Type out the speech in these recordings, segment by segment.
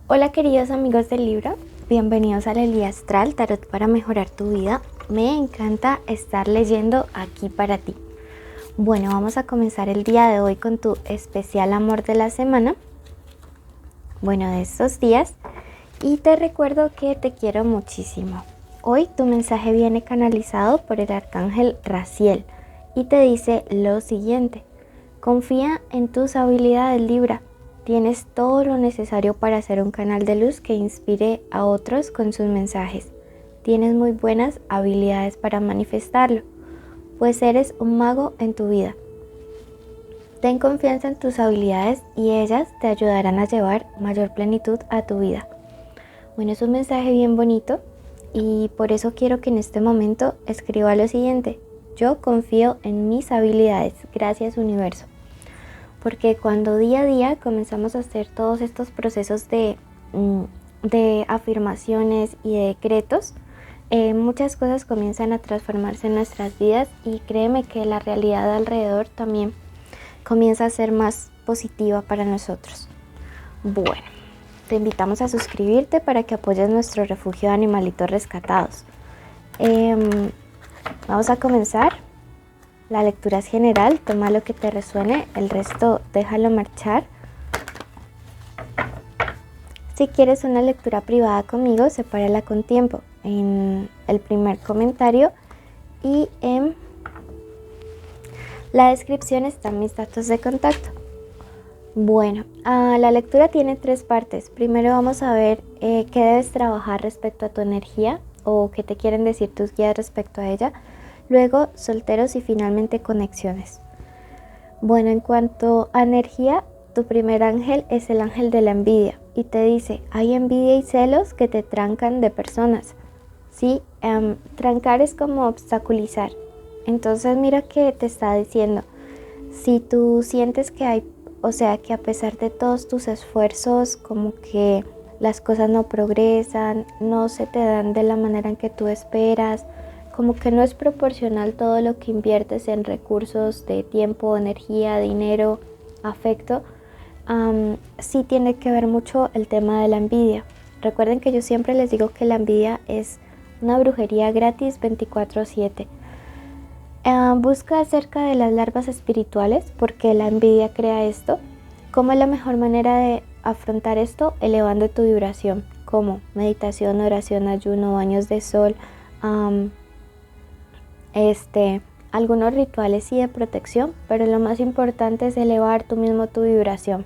Hola queridos amigos del libro, bienvenidos a la Guía Astral Tarot para mejorar tu vida. Me encanta estar leyendo aquí para ti. Bueno, vamos a comenzar el día de hoy con tu especial amor de la semana. Bueno, de estos días. Y te recuerdo que te quiero muchísimo. Hoy tu mensaje viene canalizado por el arcángel Raziel y te dice lo siguiente: confía en tus habilidades, Libra. Tienes todo lo necesario para ser un canal de luz que inspire a otros con sus mensajes. Tienes muy buenas habilidades para manifestarlo, pues eres un mago en tu vida. Ten confianza en tus habilidades y ellas te ayudarán a llevar mayor plenitud a tu vida. Bueno, es un mensaje bien bonito y por eso quiero que en este momento escriba lo siguiente: yo confío en mis habilidades, gracias universo. Porque cuando día a día comenzamos a hacer todos estos procesos de afirmaciones y de decretos, muchas cosas comienzan a transformarse en nuestras vidas y créeme que la realidad de alrededor también comienza a ser más positiva para nosotros. Bueno, te invitamos a suscribirte para que apoyes nuestro refugio de animalitos rescatados. Vamos a comenzar. La lectura es general, toma lo que te resuene, el resto déjalo marchar. Si quieres una lectura privada conmigo, sepárala con tiempo en el primer comentario y en la descripción están mis datos de contacto. Bueno, la lectura tiene 3 partes. Primero vamos a ver qué debes trabajar respecto a tu energía o qué te quieren decir tus guías respecto a ella. Luego, solteros y finalmente conexiones. Bueno, en cuanto a energía, tu primer ángel es el ángel de la envidia y te dice: hay envidia y celos que te trancan de personas. Sí, trancar es como obstaculizar. Entonces mira que te está diciendo, si tú sientes que hay, o sea, que a pesar de todos tus esfuerzos, como que las cosas no progresan, no se te dan de la manera en que tú esperas, como que no es proporcional todo lo que inviertes en recursos de tiempo, energía, dinero, afecto, sí tiene que ver mucho el tema de la envidia. Recuerden que yo siempre les digo que la envidia es una brujería gratis 24/7. Busca acerca de las larvas espirituales, porque la envidia crea esto. ¿Cómo es la mejor manera de afrontar esto? Elevando tu vibración, como meditación, oración, ayuno, baños de sol, algunos rituales y de protección, pero lo más importante es elevar tú mismo tu vibración.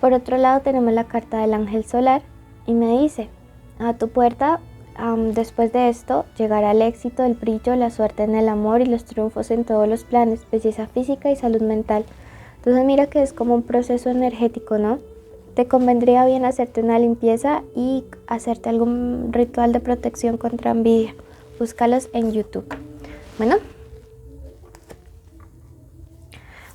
Por otro lado tenemos la carta del ángel solar y me dice: a tu puerta después de esto llegará el éxito, el brillo, la suerte en el amor y los triunfos en todos los planes, belleza física y salud mental. Entonces mira que es como un proceso energético, ¿no? Te convendría bien hacerte una limpieza y hacerte algún ritual de protección contra envidia. Búscalos en YouTube. Bueno,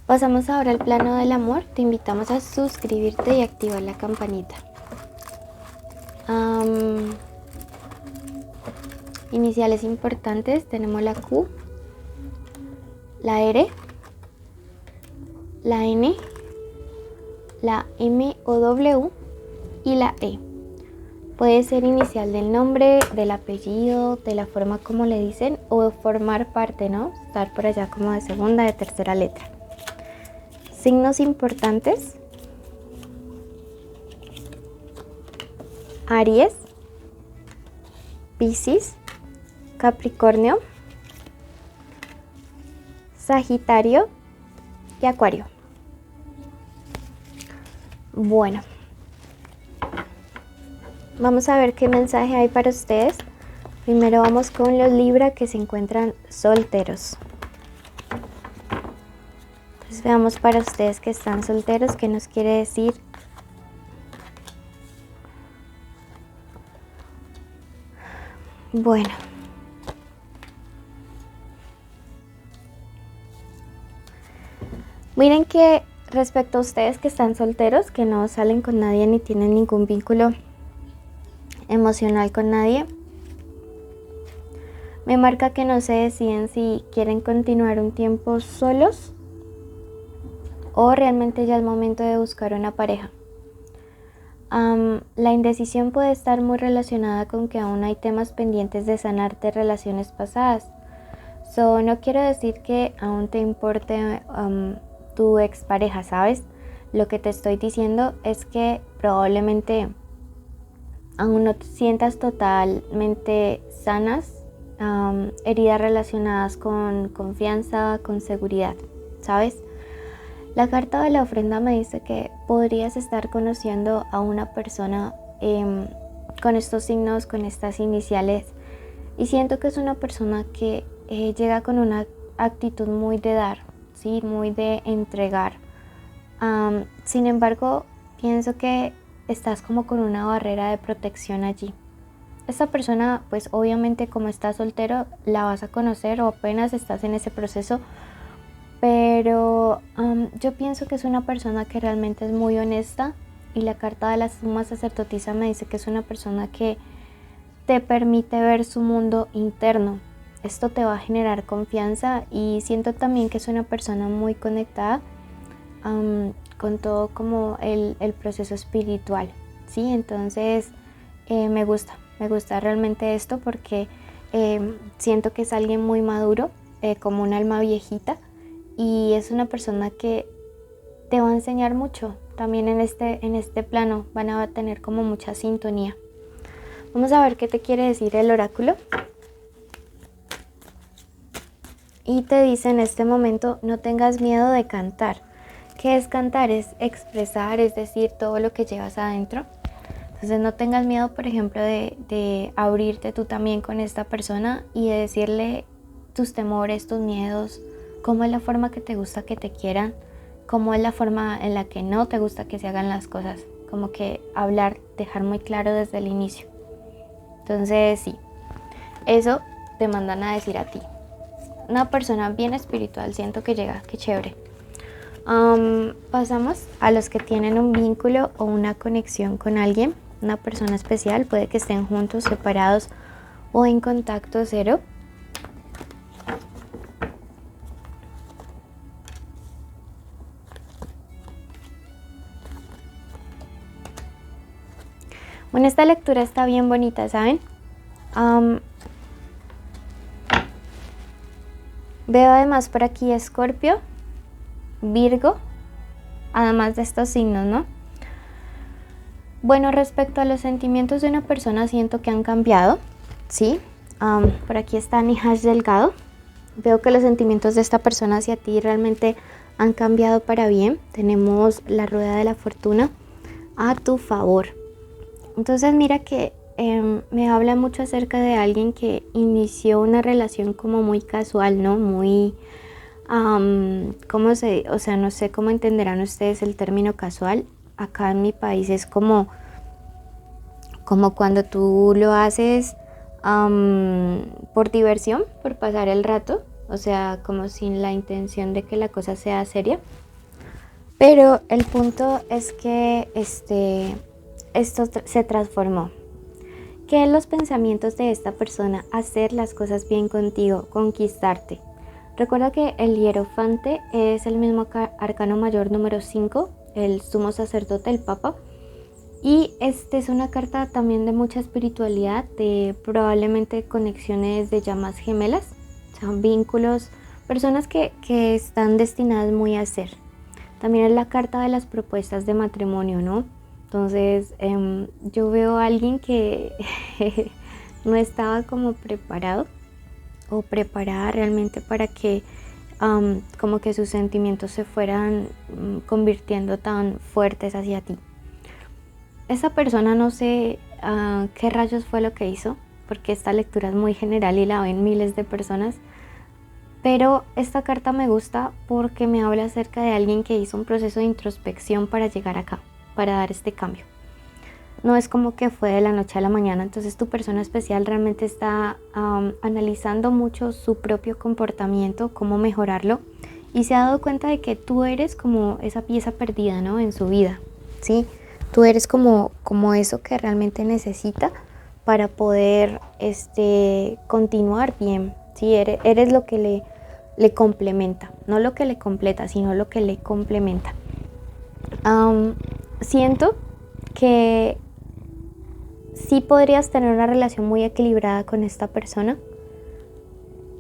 pasamos ahora al plano del amor. Te invitamos a suscribirte y activar la campanita. Iniciales importantes, tenemos la Q, la R, la N, la M o W y la E. Puede ser inicial del nombre, del apellido, de la forma como le dicen, o formar parte, ¿no? Estar por allá como de segunda, de tercera letra. Signos importantes: Aries, Piscis, Capricornio, Sagitario y Acuario. Bueno, vamos a ver qué mensaje hay para ustedes. Primero vamos con los Libra que se encuentran solteros. Entonces veamos para ustedes que están solteros, qué nos quiere decir. Bueno, miren que respecto a ustedes que están solteros, que no salen con nadie ni tienen ningún vínculo emocional con nadie, me marca que no se deciden si quieren continuar un tiempo solos o realmente ya es momento de buscar una pareja. La indecisión puede estar muy relacionada con que aún hay temas pendientes de sanar de relaciones pasadas. No quiero decir que aún te importe tu expareja, ¿sabes? Lo que te estoy diciendo es que probablemente aún no te sientas totalmente sanas, heridas relacionadas con confianza, con seguridad, ¿sabes? La carta de la ofrenda me dice que podrías estar conociendo a una persona con estos signos, con estas iniciales, y siento que es una persona que llega con una actitud muy de dar, ¿sí? Muy de entregar. Sin embargo, pienso que estás como con una barrera de protección allí. Esta persona, pues obviamente como estás soltero, la vas a conocer o apenas estás en ese proceso, pero yo pienso que es una persona que realmente es muy honesta, y la carta de la suma sacerdotisa me dice que es una persona que te permite ver su mundo interno. Esto te va a generar confianza, y siento también que es una persona muy conectada con todo como el proceso espiritual, ¿sí? Entonces me gusta realmente esto porque siento que es alguien muy maduro, como un alma viejita, y es una persona que te va a enseñar mucho. También en este plano van a tener como mucha sintonía. Vamos a ver qué te quiere decir el oráculo. Y te dice en este momento: no tengas miedo de cantar. ¿Qué es cantar? Es expresar, es decir, todo lo que llevas adentro. Entonces no tengas miedo, por ejemplo, de abrirte tú también con esta persona y de decirle tus temores, tus miedos, cómo es la forma que te gusta que te quieran, cómo es la forma en la que no te gusta que se hagan las cosas. Como que hablar, dejar muy claro desde el inicio. Entonces sí, eso te mandan a decir a ti. Una persona bien espiritual, siento que llega, qué chévere. Pasamos a los que tienen un vínculo o una conexión con alguien, una persona especial. Puede que estén juntos, separados o en contacto cero. Bueno, esta lectura está bien bonita, ¿saben? Veo además por aquí Escorpio, Virgo, además de estos signos, ¿no? Bueno, respecto a los sentimientos de una persona, siento que han cambiado, ¿sí? Por aquí está Nihash Delgado. Veo que los sentimientos de esta persona hacia ti realmente han cambiado para bien. Tenemos la rueda de la fortuna a tu favor. Entonces mira que me habla mucho acerca de alguien que inició una relación como muy casual, ¿no? Muy, o sea, no sé cómo entenderán ustedes el término casual. Acá en mi país es como cuando tú lo haces por diversión, por pasar el rato, o sea, como sin la intención de que la cosa sea seria. Pero el punto es que esto se transformó. ¿Qué es los pensamientos de esta persona? Hacer las cosas bien contigo, conquistarte. Recuerda que el hierofante es el mismo arcano mayor número 5, el sumo sacerdote, el papa. Y es una carta también de mucha espiritualidad, de probablemente conexiones de llamas gemelas, o sea, vínculos, personas que están destinadas muy a ser. También es la carta de las propuestas de matrimonio, ¿no? Entonces yo veo a alguien que no estaba como preparado o preparada realmente para que como que sus sentimientos se fueran convirtiendo tan fuertes hacia ti. Esa persona no sé qué rayos fue lo que hizo, porque esta lectura es muy general y la ven miles de personas. Pero esta carta me gusta porque me habla acerca de alguien que hizo un proceso de introspección para llegar acá, para dar este cambio. No es como que fue de la noche a la mañana. Entonces tu persona especial realmente está analizando mucho su propio comportamiento, cómo mejorarlo, y se ha dado cuenta de que tú eres como esa pieza perdida, ¿no? En su vida, ¿sí? Tú eres como eso que realmente necesita para poder continuar bien, ¿sí? Eres lo que le complementa, no lo que le completa, sino lo que le complementa. Siento que sí podrías tener una relación muy equilibrada con esta persona,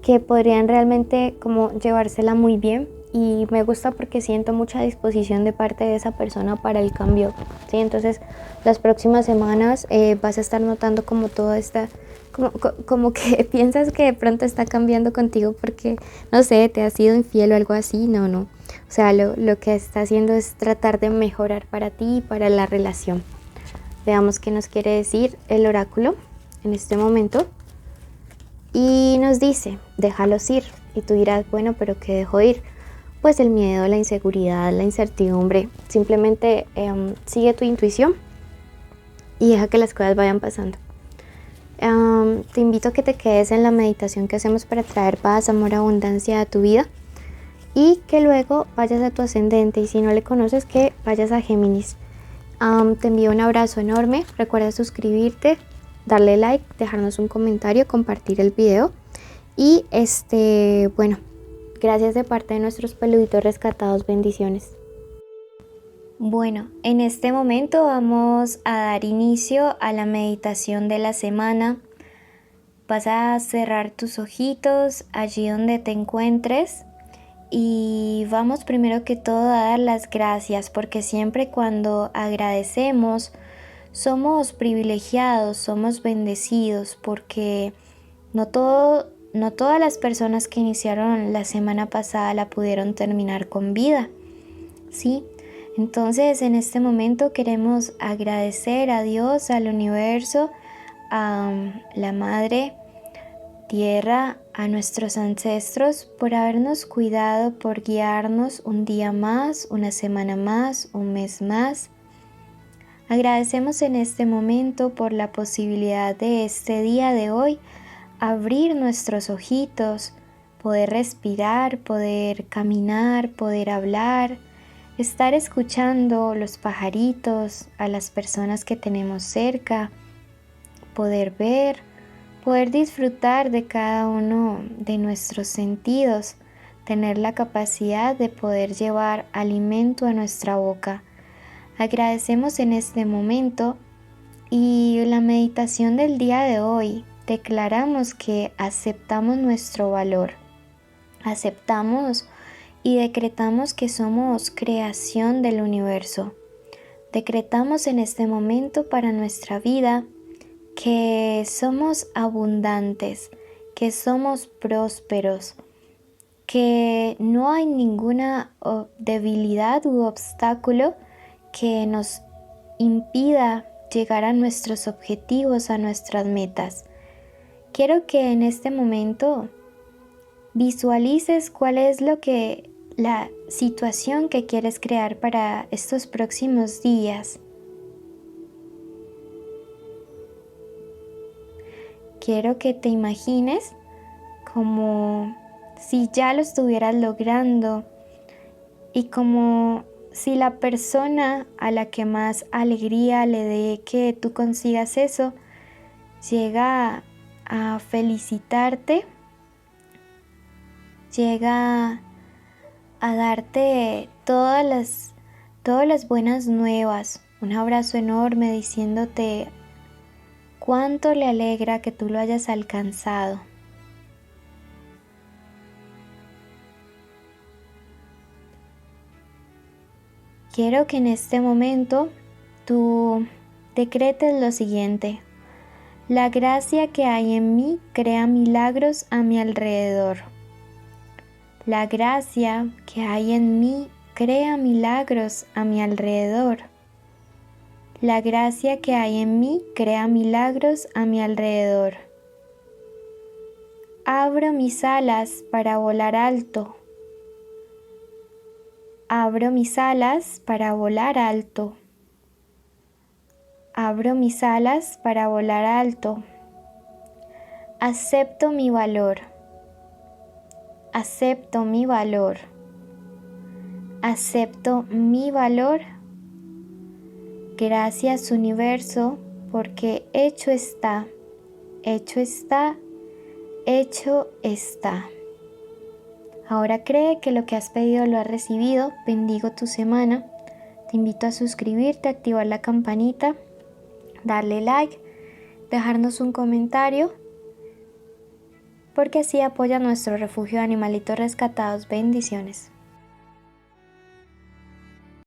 que podrían realmente como llevársela muy bien. Y me gusta porque siento mucha disposición de parte de esa persona para el cambio, ¿sí? Entonces las próximas semanas vas a estar notando como todo esta, como que piensas que de pronto está cambiando contigo porque, no sé, te ha sido infiel o algo así. No. O sea, lo que está haciendo es tratar de mejorar para ti y para la relación. Veamos qué nos quiere decir el oráculo en este momento. Y nos dice, déjalos ir. Y tú dirás, bueno, pero ¿qué dejo ir? Pues el miedo, la inseguridad, la incertidumbre. Simplemente sigue tu intuición y deja que las cosas vayan pasando. Te invito a que te quedes en la meditación que hacemos para traer paz, amor, abundancia a tu vida y que luego vayas a tu ascendente, y si no le conoces, que vayas a Géminis. Te envío un abrazo enorme. Recuerda suscribirte, darle like, dejarnos un comentario, compartir el video y bueno, gracias de parte de nuestros peluditos rescatados, bendiciones. Bueno, en este momento vamos a dar inicio a la meditación de la semana. Vas a cerrar tus ojitos allí donde te encuentres y vamos primero que todo a dar las gracias, porque siempre cuando agradecemos somos privilegiados, somos bendecidos, porque no todas las personas que iniciaron la semana pasada la pudieron terminar con vida, ¿sí? Entonces en este momento queremos agradecer a Dios, al universo, a la Madre Tierra, a nuestros ancestros por habernos cuidado, por guiarnos un día más, una semana más, un mes más. Agradecemos en este momento por la posibilidad de este día de hoy abrir nuestros ojitos, poder respirar, poder caminar, poder hablar, estar escuchando los pajaritos, a las personas que tenemos cerca, poder ver, poder disfrutar de cada uno de nuestros sentidos, tener la capacidad de poder llevar alimento a nuestra boca. Agradecemos en este momento y la meditación del día de hoy declaramos que aceptamos nuestro valor, aceptamos y decretamos que somos creación del universo. Decretamos en este momento para nuestra vida que somos abundantes, que somos prósperos, que no hay ninguna debilidad u obstáculo que nos impida llegar a nuestros objetivos, a nuestras metas. Quiero que en este momento visualices cuál es la situación que quieres crear para estos próximos días. Quiero que te imagines como si ya lo estuvieras logrando y como si la persona a la que más alegría le dé que tú consigas eso, llega a felicitarte, llega a darte todas las buenas nuevas, un abrazo enorme diciéndote cuánto le alegra que tú lo hayas alcanzado. Quiero que en este momento tú decretes lo siguiente: la gracia que hay en mí crea milagros a mi alrededor. La gracia que hay en mí crea milagros a mi alrededor. La gracia que hay en mí crea milagros a mi alrededor. Abro mis alas para volar alto. Abro mis alas para volar alto. Abro mis alas para volar alto. Acepto mi valor. Acepto mi valor. Acepto mi valor. Gracias, universo, porque hecho está, hecho está, hecho está. Ahora cree que lo que has pedido lo has recibido. Bendigo tu semana. Te invito a suscribirte, activar la campanita, darle like, dejarnos un comentario, porque así apoya nuestro refugio de animalitos rescatados. Bendiciones.